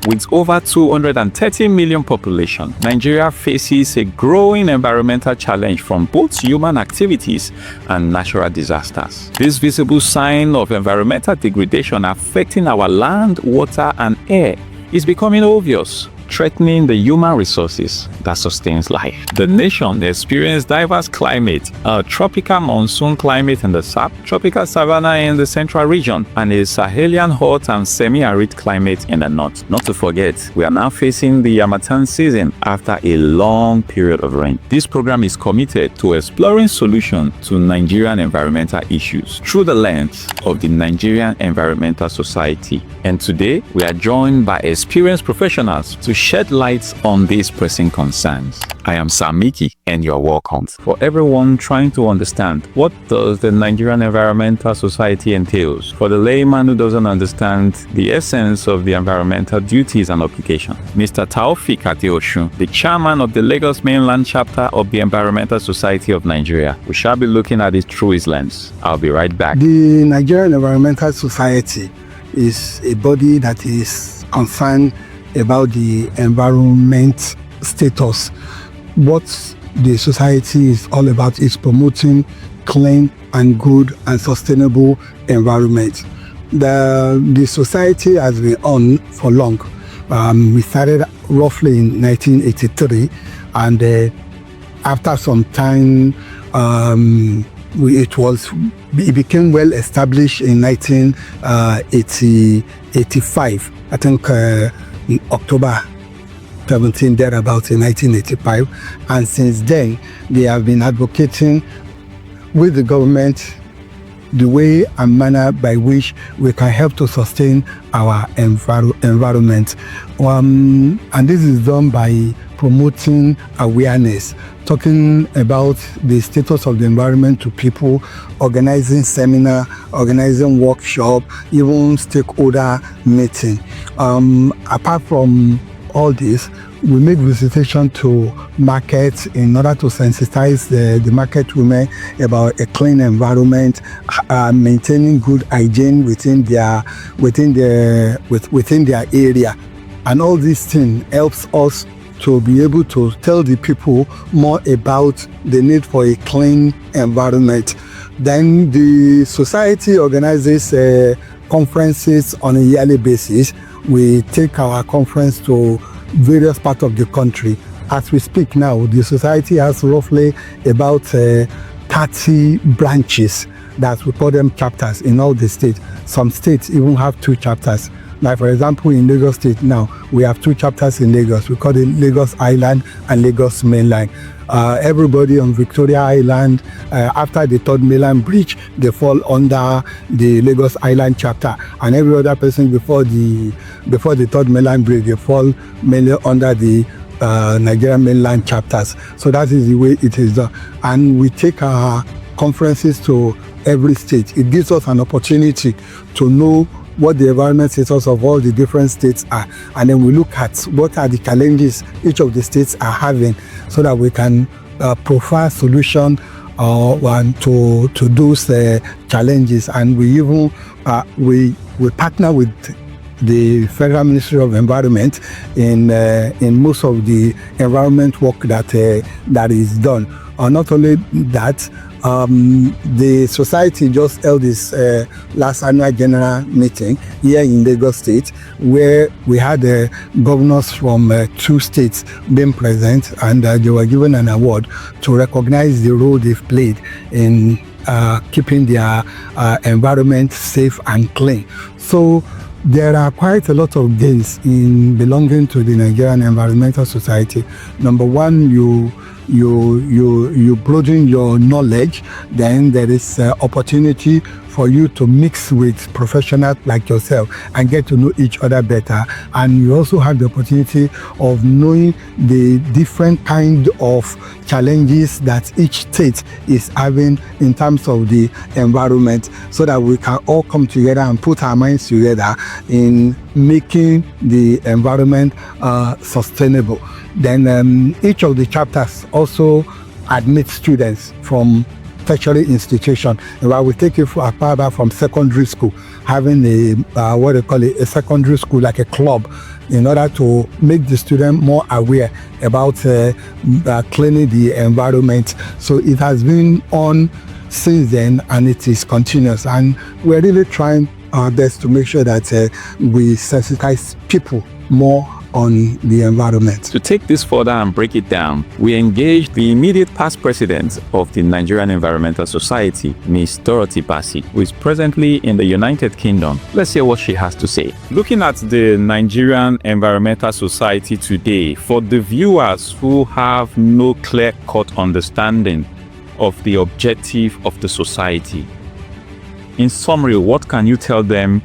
With over 230 million population, Nigeria faces a growing environmental challenge from both human activities and natural disasters. This visible sign of environmental degradation affecting our land, water, and air is becoming obvious, threatening the human resources that sustains life. The nation experiences diverse climate, a tropical monsoon climate in the south, tropical savanna in the central region, and a Sahelian hot and semi-arid climate in the north. Not to forget, we are now facing the Harmattan season after a long period of rain. This program is committed to exploring solutions to Nigerian environmental issues through the lens of the Nigerian Environmental Society. And today, we are joined by experienced professionals to shed light on these pressing concerns. I am Sam Miki, and you're welcome. For everyone trying to understand, what does the Nigerian Environmental Society entails? For the layman who doesn't understand the essence of the environmental duties and obligations, Mr. Taofeeq Adeosun, the chairman of the Lagos Mainland chapter of the Environmental Society of Nigeria, we shall be looking at it through his lens. I'll be right back. The Nigerian Environmental Society is a body that is concerned about the environment status. What the society is all about is promoting clean and good and sustainable environment. The society has been on for long. We started roughly in 1983, and after some time it became well established in 1985. I think in October 17, thereabouts in 1985. And since then, they have been advocating with the government the way and manner by which we can help to sustain our environment. And this is done by promoting awareness, talking about the status of the environment to people, organizing seminar, organizing workshop, even stakeholder meeting. Apart from all this, we make visitation to markets in order to sensitize the market women about a clean environment, maintaining good hygiene within their area, and all these things helps us to be able to tell the people more about the need for a clean environment. Then the society organizes conferences on a yearly basis. We take our conference to various parts of the country. As we speak now, the society has roughly about 30 branches, that we call them chapters, in all the states. Some states even have 2 chapters. Like, for example, in Lagos State now, we have 2 chapters in Lagos. We call it Lagos Island and Lagos Mainland. Everybody on Victoria Island, after the Third Mainland Bridge, they fall under the Lagos Island chapter. And every other person before the Third Mainland Bridge, they fall mainly under the Nigerian Mainland chapters. So that is the way it is done. And we take our conferences to every state. It gives us an opportunity to know what the environment status of all the different states are, and then we look at what are the challenges each of the states are having, so that we can provide solution to those challenges. And we even we partner with the Federal Ministry of Environment in most of the environment work that is done. Not only that, the society just held this last annual general meeting here in Lagos State, where we had governors from 2 states being present, and they were given an award to recognize the role they've played in keeping their environment safe and clean. So there are quite a lot of gains in belonging to the Nigerian Environmental Society. Number one, you broaden your knowledge. Then there is opportunity for you to mix with professionals like yourself and get to know each other better. And you also have the opportunity of knowing the different kind of challenges that each state is having in terms of the environment, so that we can all come together and put our minds together in making the environment sustainable. Then each of the chapters also admit students from tertiary institution. And I will take it far back from secondary school, having a secondary school, like a club, in order to make the student more aware about cleaning the environment. So it has been on since then, and it is continuous. And we're really trying our best to make sure that we sensitize people more on the environment. To take this further and break it down, we engaged the immediate past president of the Nigerian Environmental Society, Ms. Dorothy Bassey, who is presently in the United Kingdom. Let's hear what she has to say. Looking at the Nigerian Environmental Society today, for the viewers who have no clear-cut understanding of the objective of the society, in summary, what can you tell them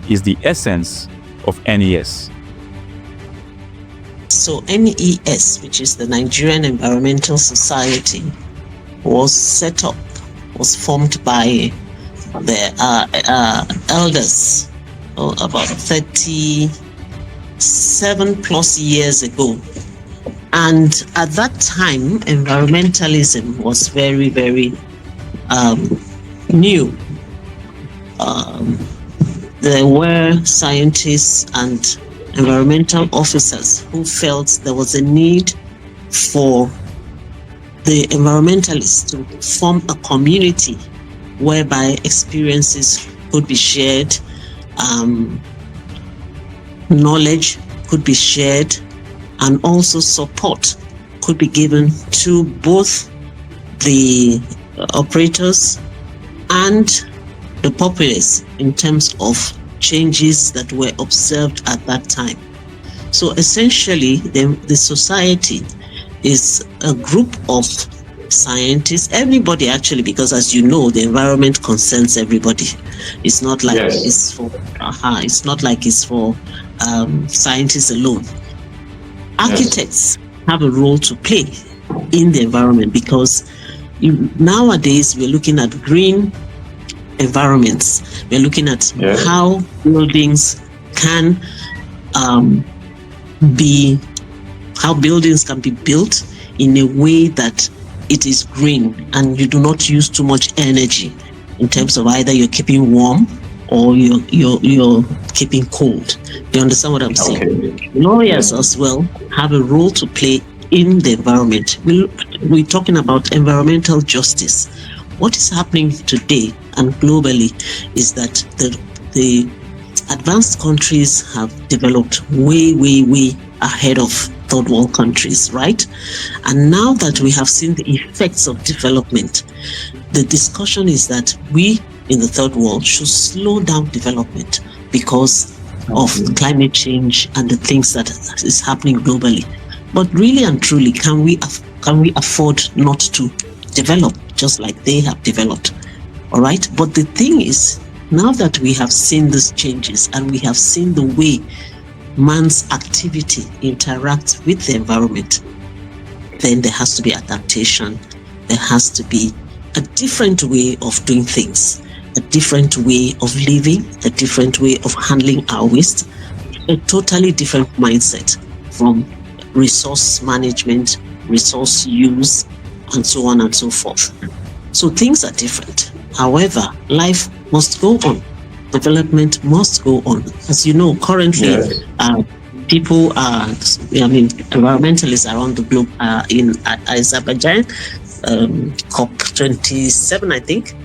is the essence of NES? So NES, which is the Nigerian Environmental Society, was set up, was formed by the elders about 37 plus years ago. And at that time, environmentalism was very, very new. There were scientists and environmental officers who felt there was a need for the environmentalists to form a community whereby experiences could be shared, knowledge could be shared, and also support could be given to both the operators and the populace in terms of changes that were observed at that time. So essentially, the society is a group of scientists, everybody actually, because as you know, the environment concerns everybody. It's not like it's for scientists alone. Architects have a role to play in the environment, because nowadays we're looking at green environments. We're looking at how buildings can be built in a way that it is green and you do not use too much energy in terms of either you're keeping warm or you're keeping cold. You understand what I'm saying? Lawyers as well have a role to play in the environment. We're talking about environmental justice. What is happening today and globally is that the advanced countries have developed way ahead of third world countries, right? And now that we have seen the effects of development, the discussion is that we in the third world should slow down development because of climate change and the things that is happening globally. But really and truly, can we afford not to develop just like they have developed? All right. But the thing is, now that we have seen these changes and we have seen the way man's activity interacts with the environment, then there has to be adaptation. There has to be a different way of doing things, a different way of living, a different way of handling our waste, a totally different mindset from resource management, resource use, and so on and so forth. So things are different. However, life must go on. Development must go on. As you know, currently, people are, environmentalists around the globe are in Azerbaijan, COP27, I think.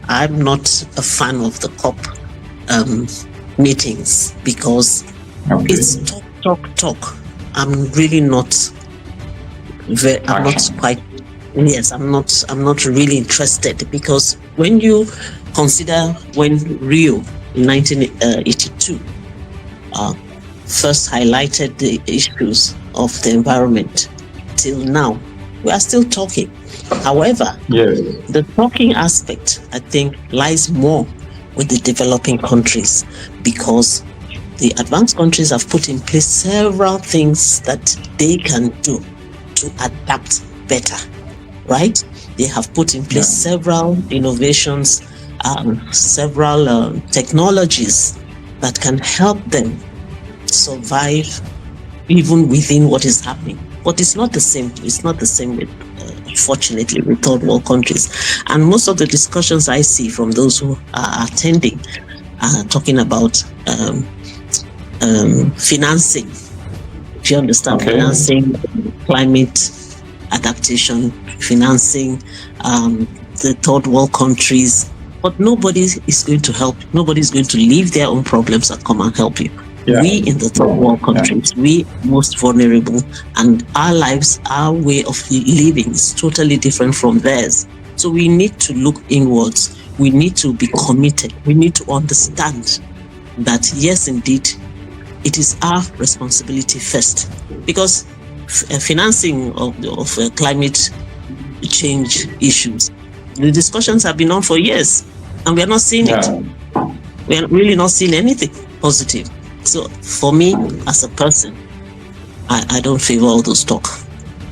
I'm not a fan of the COP meetings because it's talk. I'm really not I'm not really interested, because when you consider when Rio in 1982 first highlighted the issues of the environment, till now we are still talking. However, the talking aspect, I think, lies more with the developing countries, because the advanced countries have put in place several things that they can do to adapt better, right? They have put in place several innovations, several technologies that can help them survive even within what is happening. But it's not the same. It's not the same with unfortunately, with third world countries. And most of the discussions I see from those who are attending are talking about financing. If you understand, financing climate adaptation, financing the third world countries. But nobody is going to help. Nobody is going to leave their own problems and come and help you. We in the third world countries, we most vulnerable, and our lives, our way of living is totally different from theirs. So we need to look inwards. We need to be committed. We need to understand that, yes, indeed, it is our responsibility first, because financing of climate change issues, the discussions have been on for years, and we are not seeing it. We are really not seeing anything positive. So for me, as a person, I don't favor all those talk.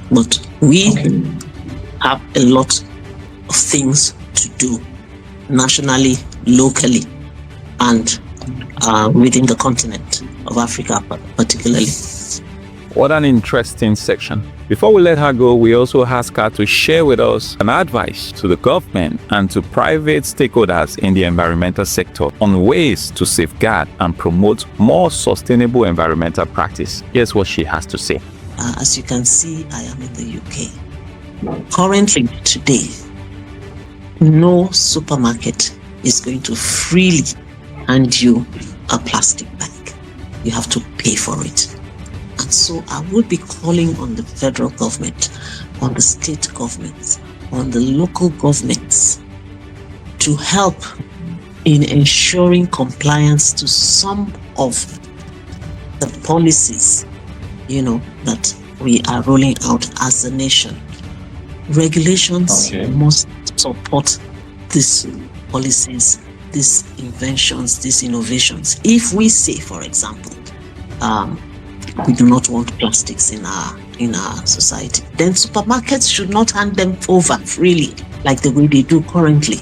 But we have a lot of things to do nationally, locally, and within the continent of Africa particularly. What an interesting section. Before we let her go, we also ask her to share with us an advice to the government and to private stakeholders in the environmental sector on ways to safeguard and promote more sustainable environmental practice. Here's what she has to say. As you can see, I am in the UK. Currently, today, no supermarket is going to freely hand you a plastic bag. You have to pay for it. And so I would be calling on the federal government, on the state governments, on the local governments to help in ensuring compliance to some of the policies, that we are rolling out as a nation. Regulations must support these policies, these inventions, these innovations. If we say, for example, we do not want plastics in our society, then supermarkets should not hand them over freely like the way they do currently.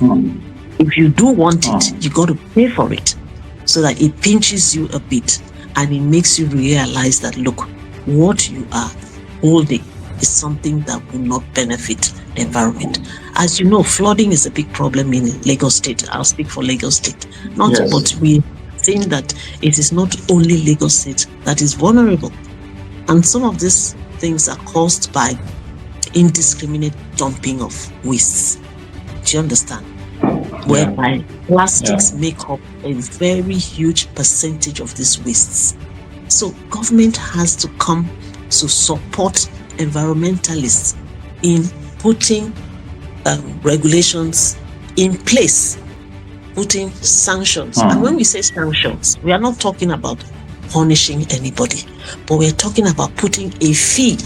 If you do want it, you got to pay for it, so that it pinches you a bit and it makes you realize that, look, what you are holding is something that will not benefit the environment. As you know, flooding is a big problem in Lagos State. I'll speak for Lagos State. But we think that it is not only Lagos State that is vulnerable. And some of these things are caused by indiscriminate dumping of wastes. Do you understand? Whereby plastics make up a very huge percentage of these wastes. So government has to come to support environmentalists in putting regulations in place, putting sanctions. And when we say sanctions, we are not talking about punishing anybody, but we're talking about putting a fee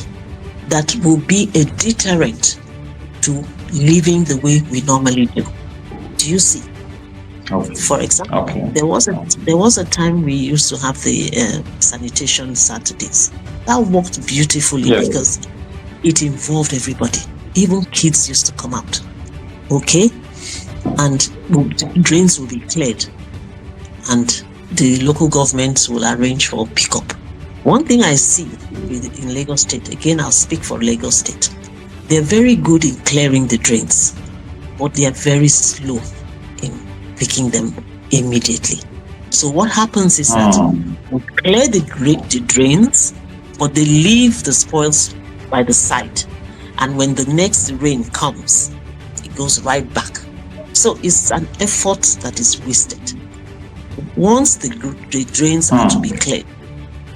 that will be a deterrent to living the way we normally do. Do you see? For example, there was a time we used to have the sanitation Saturdays. That worked beautifully because it involved everybody. Even kids used to come out. And drains will be cleared, and the local governments will arrange for pickup. One thing I see in Lagos State, again, I'll speak for Lagos State, they're very good in clearing the drains, but they are very slow in picking them immediately. So what happens is that we clear the drains, but they leave the spoils by the side. And when the next rain comes, it goes right back. So it's an effort that is wasted. Once the drains are to be cleared,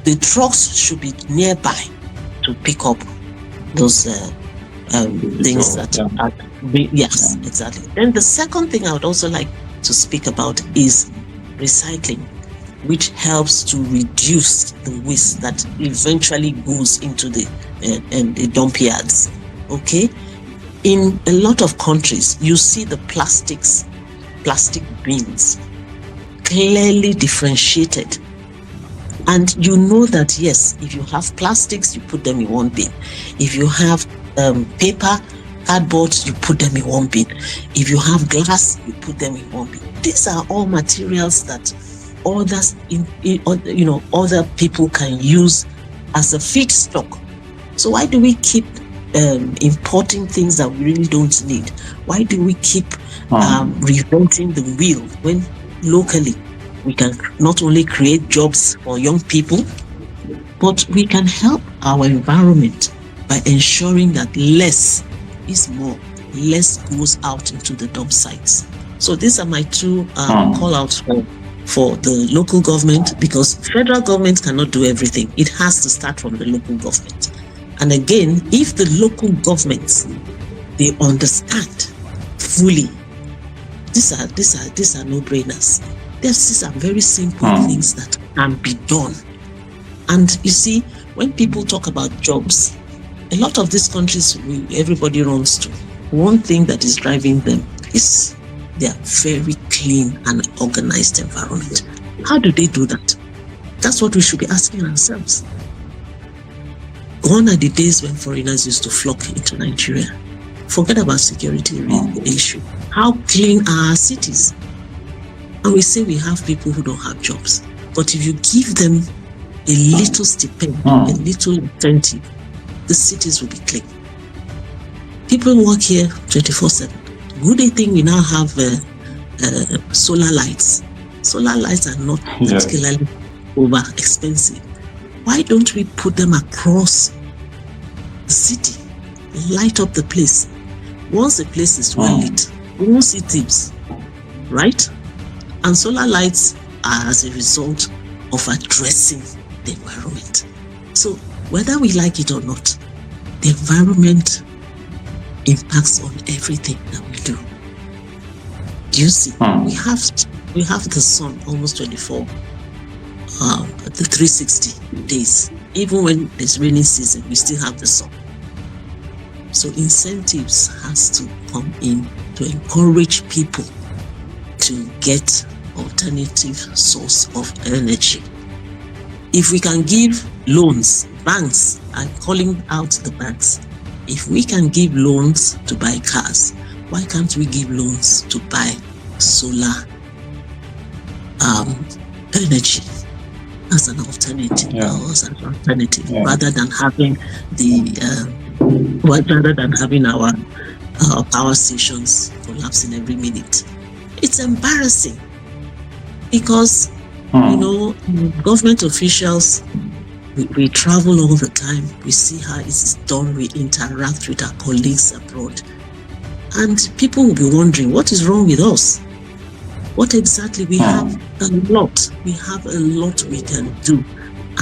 the trucks should be nearby to pick up those things that are. Yes, exactly. Then the second thing I would also like to speak about is recycling, which helps to reduce the waste that eventually goes into the dump yards. In a lot of countries, you see the plastic bins clearly differentiated. And you know that, yes, if you have plastics, you put them in one bin. If you have paper, cardboard, you put them in one bin. If you have glass, you put them in one bin. These are all materials that other people can use as a feedstock. So why do we keep importing things that we really don't need? Why do we keep reinventing the wheel when locally we can not only create jobs for young people, but we can help our environment by ensuring that less is more, less goes out into the dump sites. So these are my two call outs for the local government, because federal government cannot do everything. It has to start from the local government. And again, if the local governments, they understand fully, these are no-brainers. These are very simple things that can be done. And you see, when people talk about jobs, a lot of these countries everybody runs to, one thing that is driving them is their very clean and organized environment. How do they do that? That's what we should be asking ourselves. Gone are the days when foreigners used to flock into Nigeria. Forget about security issue. How clean are our cities? And we say we have people who don't have jobs. But if you give them a little stipend, a little incentive, the cities will be clean. People work here 24/7. Good thing we now have solar lights. Solar lights are not particularly over expensive. Why don't we put them across the city, light up the place? Once the place is well lit, we won't see thieves, right? And solar lights are as a result of addressing the environment. So whether we like it or not, the environment impacts on everything that we do. Do you see? We have the sun almost 24, the 360 days. Even when there's rainy season, we still have the sun. So incentives has to come in to encourage people to get alternative source of energy. If we can give loans, banks, I'm calling out the banks. If we can give loans to buy cars, why can't we give loans to buy solar energy as an alternative, rather than having our power stations collapsing every minute? It's embarrassing because government officials, we travel all the time. We see how it is done. We interact with our colleagues abroad. And people will be wondering, what is wrong with us? What exactly? We have a lot. We have a lot we can do,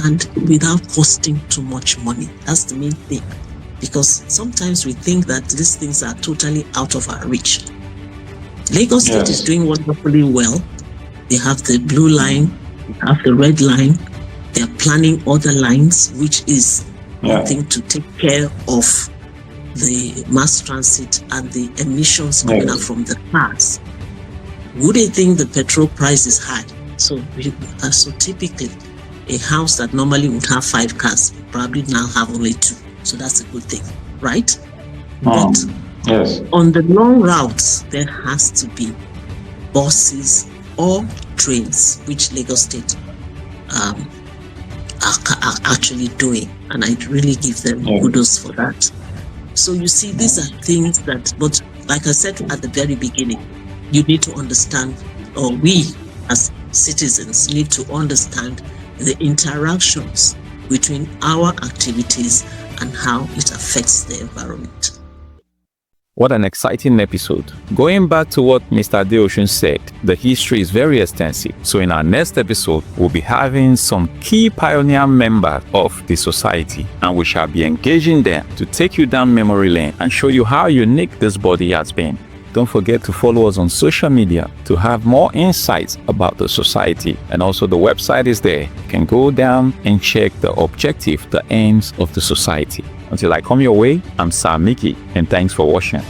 and without costing too much money. That's the main thing. Because sometimes we think that these things are totally out of our reach. Lagos State is doing wonderfully well. They have the blue line, they have the red line. They're planning other lines, which is one thing to take care of the mass transit and the emissions coming out from the cars. Would they think the petrol price is high? So typically, a house that normally would have 5 cars probably now have only 2. So that's a good thing, right? But on the long routes, there has to be buses or trains, which Lagos State are actually doing, and I really give them kudos for that. So you see, these are things that, but like I said at the very beginning, you need to understand, or we as citizens need to understand the interactions between our activities and how it affects the environment. What an exciting episode. Going back to what Mr. Adeosun said, the history is very extensive. So in our next episode, we'll be having some key pioneer members of the society, and we shall be engaging them to take you down memory lane and show you how unique this body has been. Don't forget to follow us on social media to have more insights about the society. And also the website is there. You can go down and check the objective, the aims of the society. Until I come your way, I'm Sir Mickey, and thanks for watching.